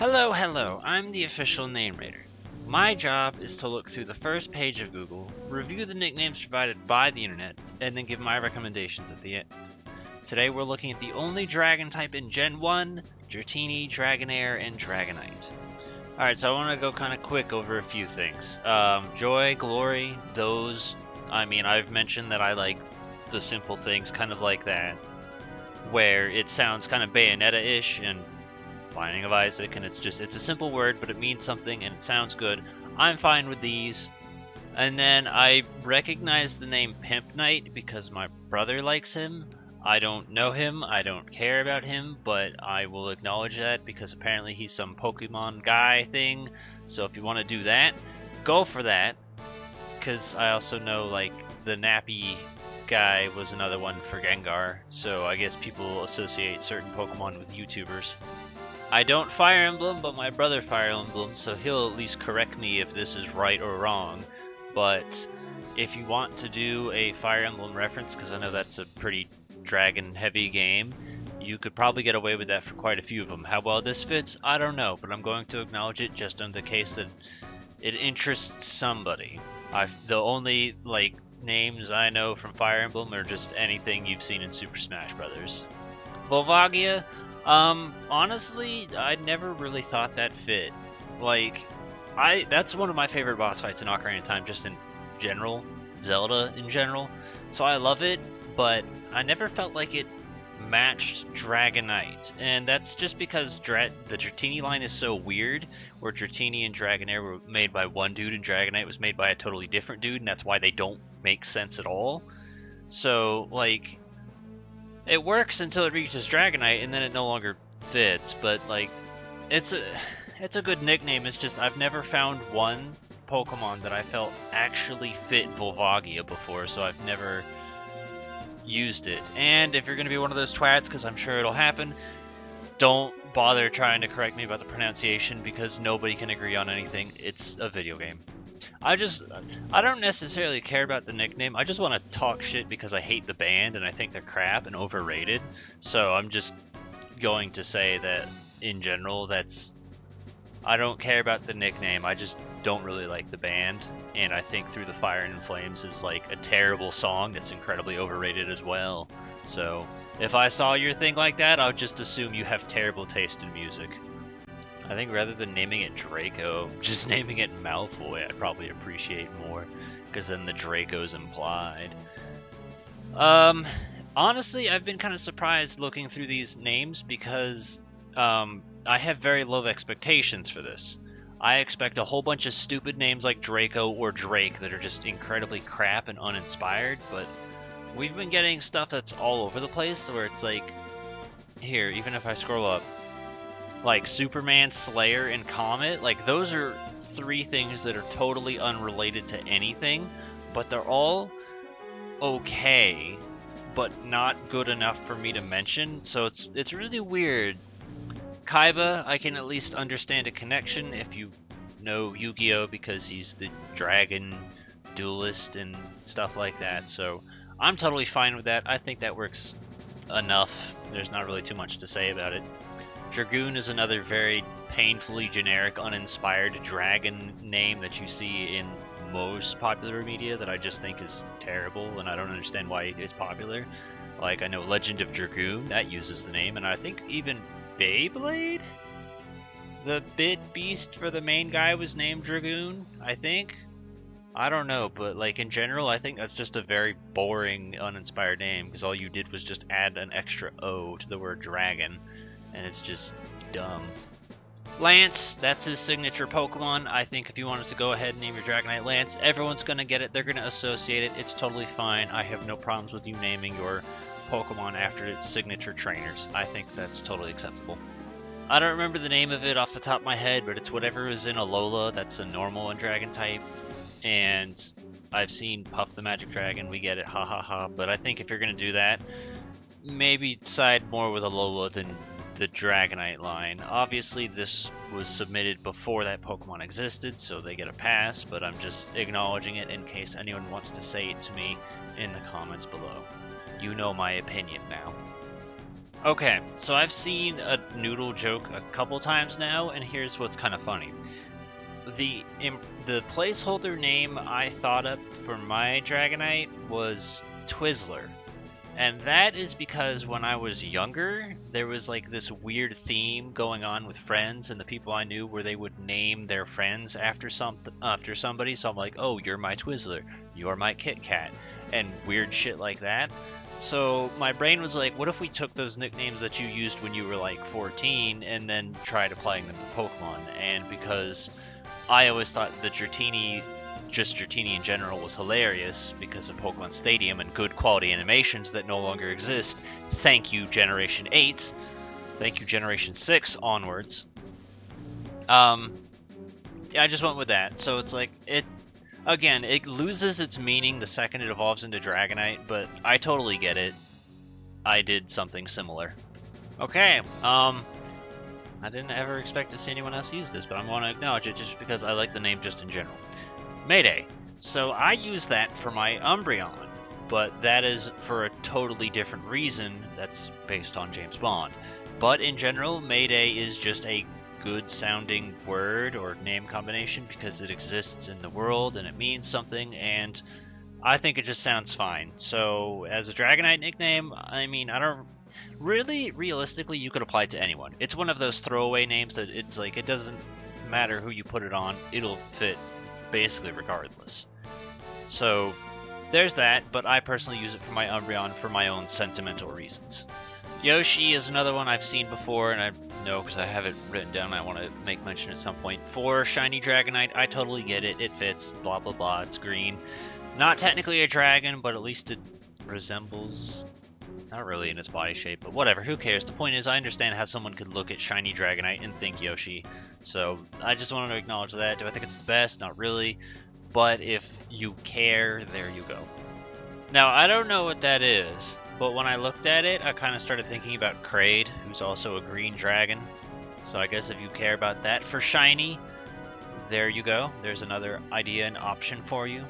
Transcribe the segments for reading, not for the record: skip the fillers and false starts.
Hello, I'm the official name rater. My job is to look through the first page of Google, review the nicknames provided by the internet, and then give my recommendations at the end. Today we're looking at the only dragon type in Gen 1, Dratini, Dragonair, and Dragonite. Alright, so I want to go kind of quick over a few things. Joy, Glory, those, I've mentioned that I like the simple things kind of like that, where it sounds kind of Bayonetta-ish and Binding of Isaac, and it's a simple word, but it means something and it sounds good. I'm fine with these. And then I recognize the name Pimp Knight because my brother likes him. I don't know him, I don't care about him, but I will acknowledge that because apparently he's some Pokemon guy thing. So if you want to do that, go for that. Because I also know, like, the Nappy guy was another one for Gengar. So I guess people associate certain Pokemon with YouTubers. I don't Fire Emblem, but my brother Fire Emblem, so he'll at least correct me if this is right or wrong. But if you want to do a Fire Emblem reference, because I know that's a pretty dragon-heavy game, you could probably get away with that for quite a few of them. How well this fits, I don't know, but I'm going to acknowledge it just in the case that it interests somebody. The only, names I know from Fire Emblem are just anything you've seen in Super Smash Bros. Volvagia, honestly, I never really thought that fit. That's one of my favorite boss fights in Ocarina of Time, just in general, Zelda in general. So I love it, but I never felt like it matched Dragonite. And that's just because the Dratini line is so weird, where Dratini and Dragonair were made by one dude and Dragonite was made by a totally different dude, and that's why they don't make sense at all. So, it works until it reaches Dragonite, and then it no longer fits, but, it's a good nickname. It's just I've never found one Pokemon that I felt actually fit Volvagia before, so I've never used it. And if you're going to be one of those twats, because I'm sure it'll happen, don't bother trying to correct me about the pronunciation, because nobody can agree on anything. It's a video game. I don't necessarily care about the nickname. I just want to talk shit because I hate the band and I think they're crap and overrated. So I'm just going to say that in general, I don't care about the nickname. I just don't really like the band, and I think Through the Fire and Flames is a terrible song that's incredibly overrated as well. So if I saw your thing like that, I would just assume you have terrible taste in music. I think rather than naming it Draco, just naming it Malfoy I'd probably appreciate more, because then the Draco's implied. Honestly, I've been kind of surprised looking through these names because I have very low expectations for this. I expect a whole bunch of stupid names like Draco or Drake that are just incredibly crap and uninspired, but we've been getting stuff that's all over the place, where it's here, even if I scroll up, Superman, Slayer, and Comet, those are three things that are totally unrelated to anything, but they're all okay, but not good enough for me to mention, so it's really weird. Kaiba, I can at least understand a connection if you know Yu-Gi-Oh! Because he's the dragon duelist and stuff like that, so I'm totally fine with that. I think that works enough. There's not really too much to say about it. Dragoon is another very painfully generic, uninspired dragon name that you see in most popular media that I just think is terrible, and I don't understand why it is popular. I know Legend of Dragoon, that uses the name, and I think even Beyblade? The bit beast for the main guy was named Dragoon, I think? I don't know, but in general, I think that's just a very boring, uninspired name, because all you did was just add an extra O to the word dragon, and it's just dumb. Lance, that's his signature Pokemon. I think if you want us to go ahead and name your Dragonite Lance, everyone's going to get it. They're going to associate it. It's totally fine. I have no problems with you naming your Pokemon after its signature trainers. I think that's totally acceptable. I don't remember the name of it off the top of my head, but it's whatever is in Alola that's a normal and dragon type. And I've seen Puff the Magic Dragon, we get it, ha ha ha. But I think if you're going to do that, maybe side more with Alola than the Dragonite line. Obviously, this was submitted before that Pokemon existed, so they get a pass, but I'm just acknowledging it in case anyone wants to say it to me in the comments below. You know my opinion now. Okay, so I've seen a noodle joke a couple times now, and here's what's kind of funny. The placeholder name I thought up for my Dragonite was Twizzler. And that is because when I was younger, there was like this weird theme going on with friends and the people I knew where they would name their friends after somebody. So I'm like, oh, you're my Twizzler, you're my Kit Kat, and weird shit like that. So my brain was like, what if we took those nicknames that you used when you were like 14 and then tried applying them to Pokemon? And because I always thought the Dratini, just Dratini in general, was hilarious because of Pokemon Stadium and good quality animations that no longer exist. Thank you, Generation 8. Thank you, Generation 6 onwards. Yeah, I just went with that. So it's like, again, it loses its meaning the second it evolves into Dragonite, but I totally get it. I did something similar. Okay, I didn't ever expect to see anyone else use this, but I'm going to acknowledge it just because I like the name just in general. Mayday. So I use that for my Umbreon, but that is for a totally different reason that's based on James Bond. But in general, Mayday is just a good sounding word or name combination because it exists in the world and it means something, and I think it just sounds fine. So as a Dragonite nickname, I mean, I don't really, realistically, you could apply it to anyone. It's one of those throwaway names that it's like, it doesn't matter who you put it on, it'll fit basically regardless. So there's that, but I personally use it for my Umbreon for my own sentimental reasons. Yoshi is another one I've seen before, and I know because I have it written down, I want to make mention at some point. For Shiny Dragonite, I totally get it, it fits, blah blah blah, it's green. Not technically a dragon, but at least it resembles, not really in its body shape, but whatever, who cares? The point is, I understand how someone could look at Shiny Dragonite and think Yoshi, so I just wanted to acknowledge that. Do I think it's the best? Not really, but if you care, there you go. Now, I don't know what that is, but when I looked at it, I kind of started thinking about Kraid, who's also a green dragon, so I guess if you care about that for Shiny, there you go. There's another idea and option for you.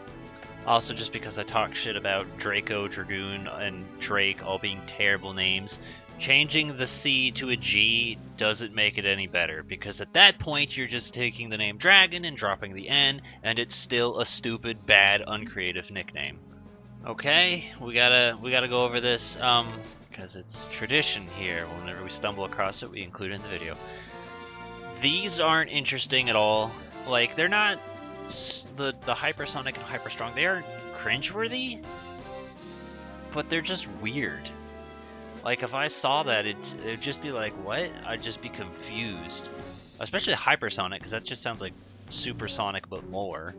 Also, just because I talk shit about Draco, Dragoon, and Drake all being terrible names, changing the C to a G doesn't make it any better, because at that point you're just taking the name Dragon and dropping the N, and it's still a stupid, bad, uncreative nickname. Okay, we gotta go over this, because it's tradition here. Whenever we stumble across it, we include it in the video. These aren't interesting at all. Like, they're not the hypersonic and hyperstrong. They aren't cringeworthy, but they're just weird. Like, if I saw that, it'd just be like, what? I'd just be confused. Especially hypersonic, because that just sounds like supersonic but more.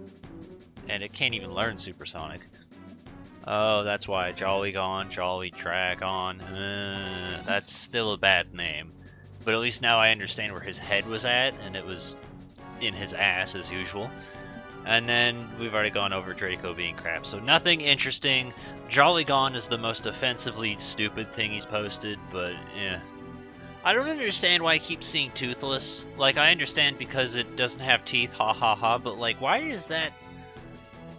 And it can't even learn supersonic. Oh, that's why. Jolly Gone, Jolly Dragon. That's still a bad name. But at least now I understand where his head was at, and it was in his ass as usual. And then we've already gone over Draco being crap, so nothing interesting. Jolly Gone is the most offensively stupid thing he's posted, but yeah. I don't understand why I keep seeing Toothless. Like, I understand because it doesn't have teeth, ha ha ha, but like, why is that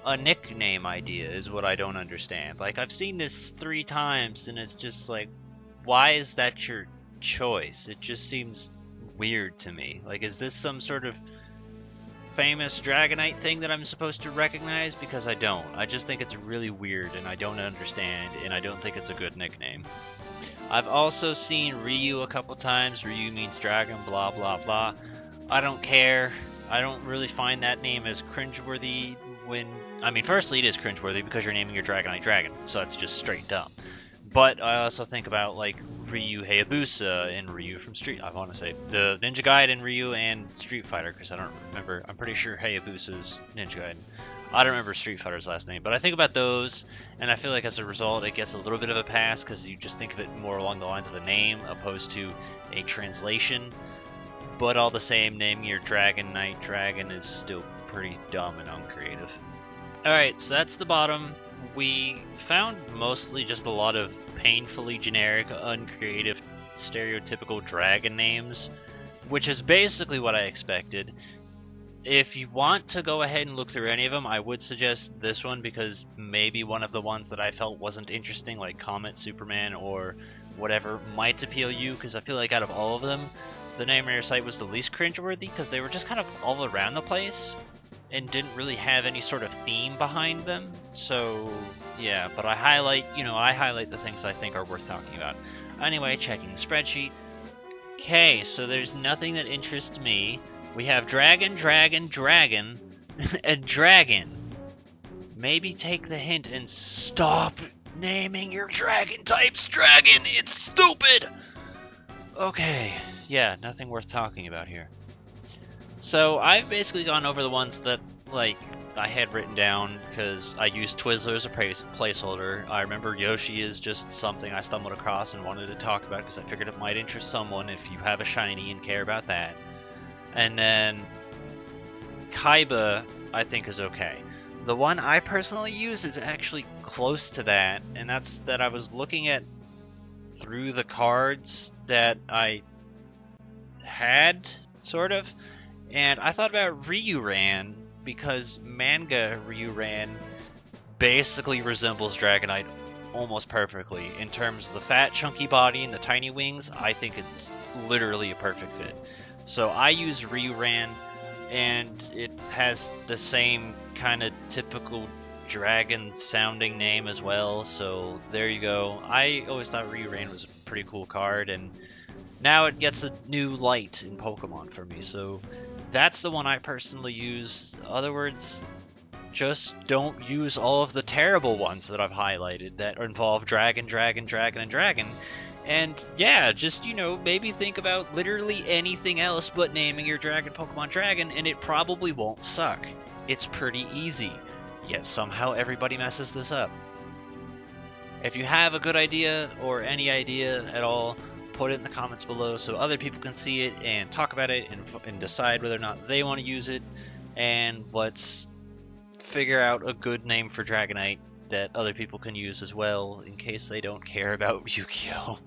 a nickname idea is what I don't understand. Like, I've seen this 3 times, and it's just like, why is that your choice? It just seems weird to me. Like, is this some sort of famous Dragonite thing that I'm supposed to recognize? Because I don't. I just think it's really weird, and I don't understand, and I don't think it's a good nickname. I've also seen Ryu a couple times. Ryu means dragon, blah blah blah. I don't care. I don't really find that name as cringeworthy when... I mean, firstly, it is cringeworthy because you're naming your Dragonite Dragon, so that's just straight dumb. But I also think about, like, Ryu Hayabusa and Ryu from I want to say the Ninja Gaiden Ryu and Street Fighter, because I don't remember. I'm pretty sure Hayabusa's Ninja Gaiden. I don't remember Street Fighter's last name, but I think about those, and I feel like as a result it gets a little bit of a pass because you just think of it more along the lines of a name opposed to a translation. But all the same, naming your Dragonite Dragon is still pretty dumb and uncreative. Alright, so that's the bottom. We found mostly just a lot of painfully generic, uncreative, stereotypical dragon names, which is basically what I expected. If you want to go ahead and look through any of them, I would suggest this one because maybe one of the ones that I felt wasn't interesting, like Comet Superman or whatever might appeal you, because I feel like out of all of them, the Name Raider site was the least cringeworthy, because they were just kind of all around the place and didn't really have any sort of theme behind them. So yeah, but I highlight the things I think are worth talking about. Anyway, checking the spreadsheet. Okay, so there's nothing that interests me. We have dragon, dragon, dragon, and dragon. Maybe take the hint and stop naming your dragon types dragon. It's stupid. Okay, yeah, nothing worth talking about here. So I've basically gone over the ones that, like, I had written down because I used Twizzler as a placeholder. I remember Yoshi is just something I stumbled across and wanted to talk about because I figured it might interest someone if you have a shiny and care about that. And then Kaiba, I think, is okay. The one I personally use is actually close to that, and that's that I was looking at through the cards that I had, sort of, and I thought about Ryuran, because manga Ryuran basically resembles Dragonite almost perfectly. In terms of the fat, chunky body and the tiny wings, I think it's literally a perfect fit. So I use Ryuran, and it has the same kind of typical dragon sounding name as well, so there you go. I always thought Ryuran was a pretty cool card, and now it gets a new light in Pokemon for me, so that's the one I personally use. In other words, just don't use all of the terrible ones that I've highlighted that involve dragon, dragon, dragon, and dragon. And yeah, just, maybe think about literally anything else but naming your dragon Pokemon dragon, and it probably won't suck. It's pretty easy. Yet somehow everybody messes this up. If you have a good idea or any idea at all, put it in the comments below so other people can see it and talk about it and decide whether or not they want to use it. And let's figure out a good name for Dragonite that other people can use as well, in case they don't care about Yu-Gi-Oh!